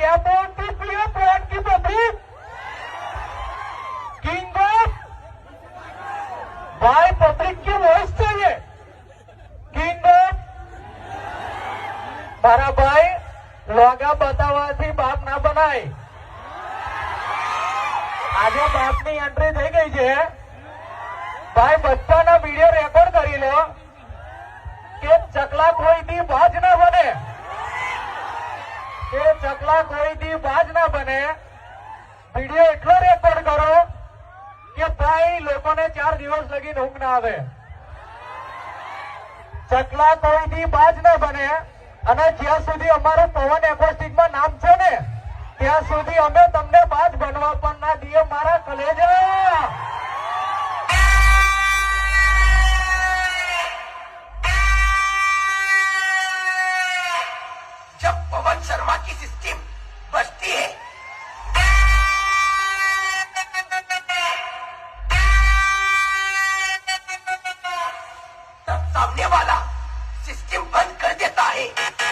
क्या बोलती पीए प्लांट की पब्लिक किंग ऑफ भाई पब्लिक की वॉइस चाहिए किंग ऑफ મારા ભાઈ લોગા બતાવવાથી બાપ ના બનાય આજે બાપની એન્ટ્રી થઈ ગઈ છે ભાઈ બચ્ચાના વિડીયો રેકોર્ડ કરી લો કે ચકલા કોઈથી બાજ ના બને કે ચકલા કોઈથી બાજ ના બને વિડીયો એટલો રેકોર્ડ કરો કે ભાઈ લોકોને 4 દિવસ લગી ઊંઘ ના આવે ચકલા કોઈથી બાજ ના બને અને જ્યાં સુધી અમારું પવન એકોસ્ટિકમાં નામ છે ને ત્યાં સુધી અમે તમને બાજ બનવા પણ ના દઈએ મારા કલેજા जब पवन शर्मा की सिस्टम बजती है तब सामने वाला सिस्टम बंद कर देता है।